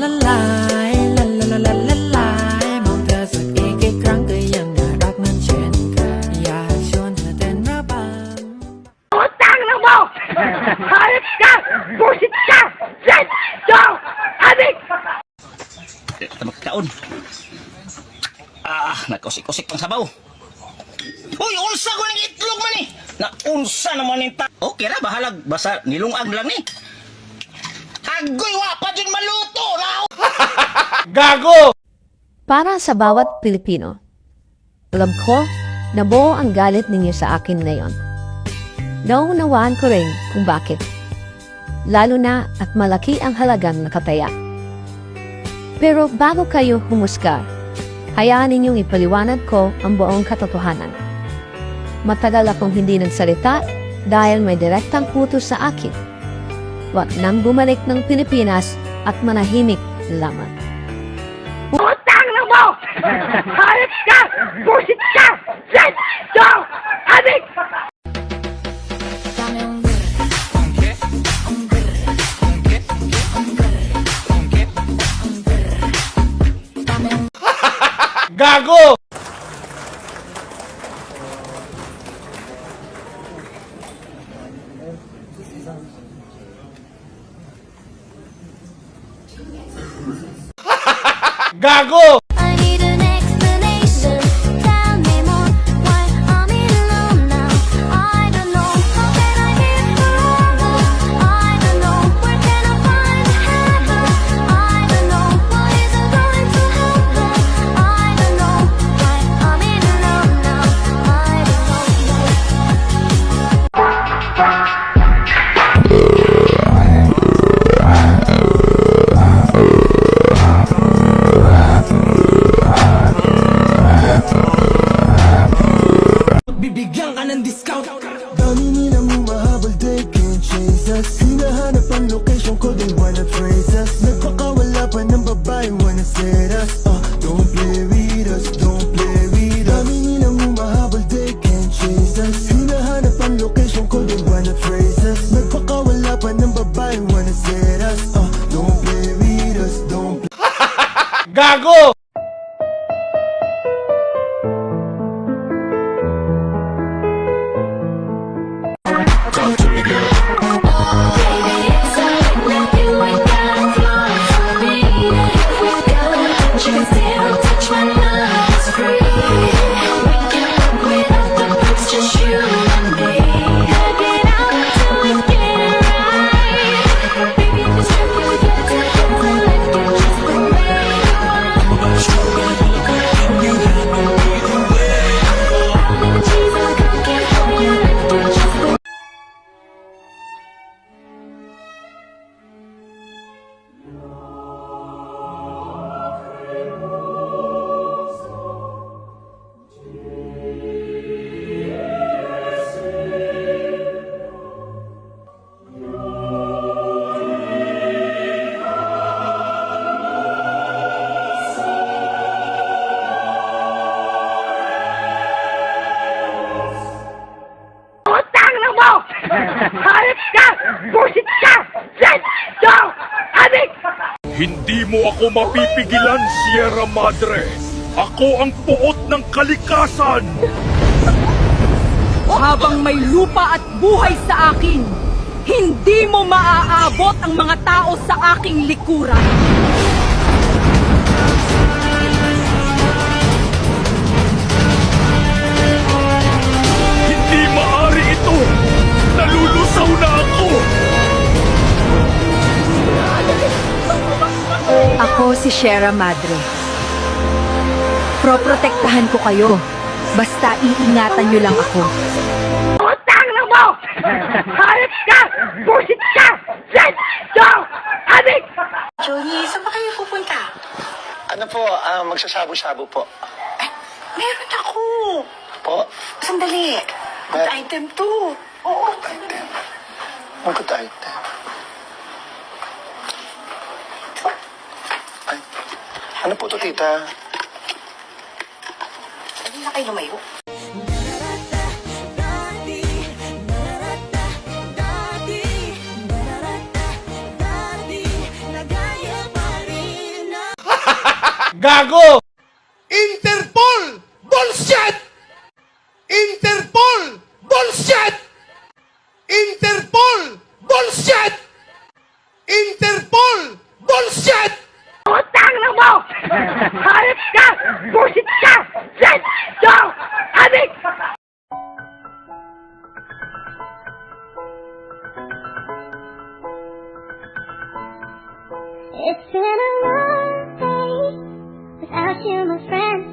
ละลายละละละละละลายมองเธอสักอีกครั้งก็ยังน่ารักเหมือนเช่นเคยอยากชวนเธอเต้นระบำUtang na mo! Hayop ka! Busit ka! Red! Joe! Adik! Magkaon. Nagkusik-kusik pang sabaw. Uy, unsa ko ng itlog man eh. Na unsa naman yung okay ra, bahalag. Basta nilungag lang ni. Agoy, wapa dyan maluto na. Gago! Para sa bawat Pilipino, alam ko na buo ang galit ninyo sa akin ngayon. Naunawaan ko rin kung bakit. Lalo na at malaki ang halagang nakataya. Pero bago kayo humusga, hayaan ninyong ipaliwanag ko ang buong katotohanan. Matagal akong hindi nagsalita dahil may direktang utos sa akin. Wag nang bumalik ng Pilipinas at manahimik lamang. Utang na mo! Hayop ka! Busit ka! Red! Joe! Adik! Gago! Gago! I need an explanation. Tell me more. Why I'm in love now? I don't know. How can I live forever? I don't know. Where can I find heaven? I don't know. What is going to happen? I don't know. Why I'm in love now? I don't know. Bibigyan ka ng discount. Dami nilang humahabol, they can't chase us. Hinahanap ang location ko, they wanna trace us. Nagpakawala pa ng babae, wanna set us. Don't play with us, don't play with us. Dami nilang humahabol, they can't chase us. Hinahanap ang location ko, they wanna trace us. Nagpakawala pa ng babae, wanna set us. Don't play with us, don't play. Gago! Utang na mo! Hayop ka! Busit ka! Red! Joe! Adik! Hindi mo ako mapipigilan, Sierra Madre. Ako ang puot ng kalikasan. Habang may lupa at buhay sa akin, hindi mo maaabot ang mga tao sa aking likuran. Hindi maaari ito. Nalulusaw na ako. Ako si Sierra Madre. Proprotektahan ko kayo. Basta iingatan niyo lang ako. Utang na mo! Hayop ka! Busit ka! Red! Joe! Adik! Johnny, saan ba kayo pupunta? Ano po, magsasabo-sabo po. Meron ako. Po? Sandali. Good item to. Oo. Item. Ang good item. Ay, ano po to, tita? Hindi na kayo lumayo. Dati, nagaya pa rin. Gago! Interpol! Bullshit! Interpol! Bullshit! Interpol! Bullshit! Interpol! Bullshit! Utang na mo! Hayop ka! Bullshit ka! Shit! Yo! Adik! It's been a long day without you, my friend.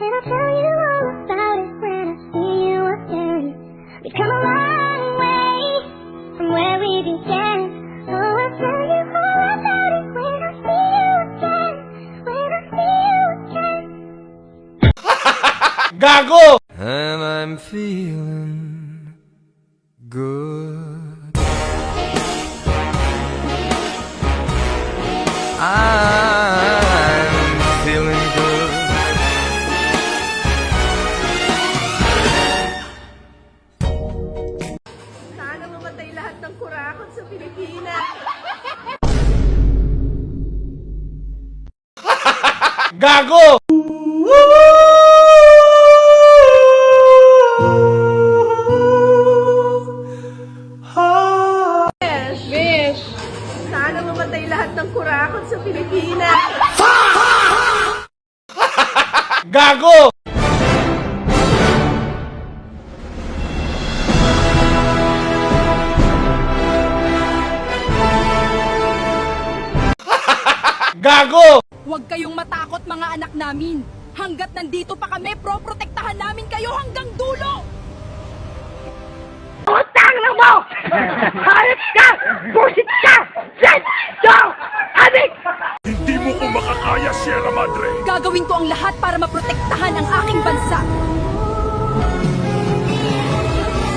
And I'll tell you all about it when I see you again. We've come a long way from where we began. Oh, I'll tell you all about it when I see you again. When I see you again. Gago! And I'm feeling good. I'm feeling good. Sana mamatay lahat ng kurakot sa Pilipinas. Gago! Wish! Sana mamatay lahat ng kurakot sa Pilipinas. Gago! Gago! Huwag kayong matakot mga anak namin. Hanggat nandito pa kami, proprotektahan namin kayo hanggang dulo. Utang na mo! Hayop ka! Bullshit ka! Shit! Yo! Adik! Hindi mo ko makakaya, Sierra Madre. Gagawin ko ang lahat para maprotektahan ang aking bansa.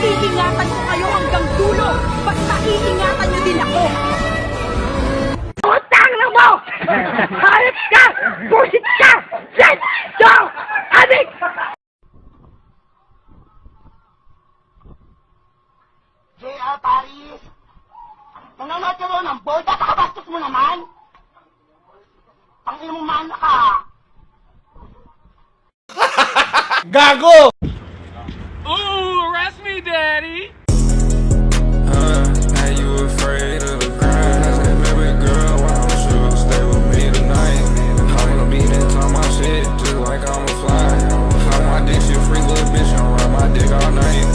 Iingatan ko kayo hanggang dulo. Basta iingatan niyo din ako. Utang na mo! Hayop ka! Bullshit ka! Shit! Yo! Adik! J.R. Paris, nanonood ka doon ng board at nakabastos mo naman. Ang imong mana ka. Gago! Are you afraid of the grind? I said, baby girl, why don't you stay with me tonight? I wanna be there, talk my shit, just like I'm a fly. Fuck my dick, shit free, little bitch, I'm ride my dick all night.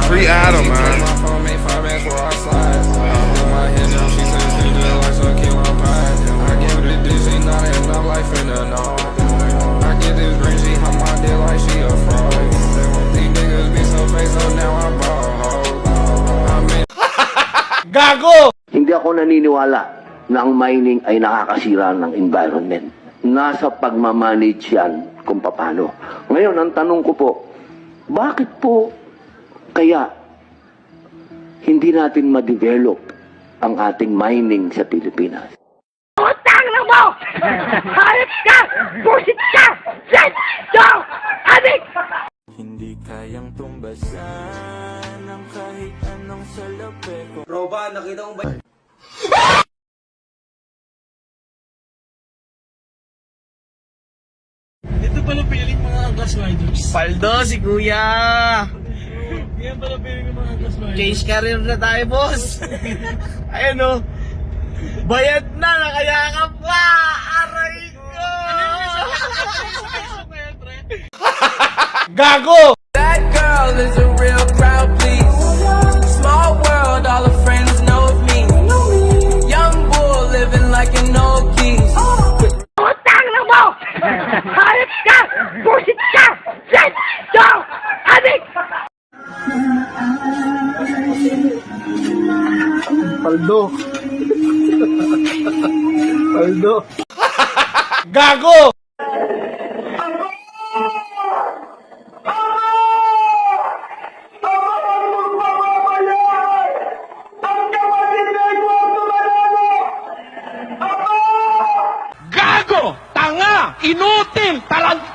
Free Adam, man. My phone made 5 bands where I slide. I put my head down, she said she just like some key lime pie. I give her the dick, she not enough life in the know. I get this ring, she hop my dick like she a fraud. These niggas be so fake, so now I ball hoes. I'm in Gago! Hindi ako naniniwala na ang mining ay nakakasira ng environment. Nasa pagmamanage yan kung paano. Ngayon, ang tanong ko po, bakit po kaya hindi natin ma-develop ang ating mining sa Pilipinas? Utang na mo! Hayop ka! Bullshit ka! Shit! Yo! Adik! Hindi kayang tumbasan ng kahit anong salapi ko. Roba, nakita mo ba? Ito pala piling mga Angkas Riders. Paldo, si Kuya! Yan pala piling mga Angkas Riders. Case career na tayo, boss! Ayan o! Bayad na! Nakayakap pa! Aray ko! Gago! That girl is a real crowd, please. Small world, all her friends know of me. Young bull living like an old geese. Utang na mo! Hayop ka! Bullshit ka! Shit! Yo! Adik! Paldo! Paldo! Gago! Gago! Tanga! Inutil! Talanta!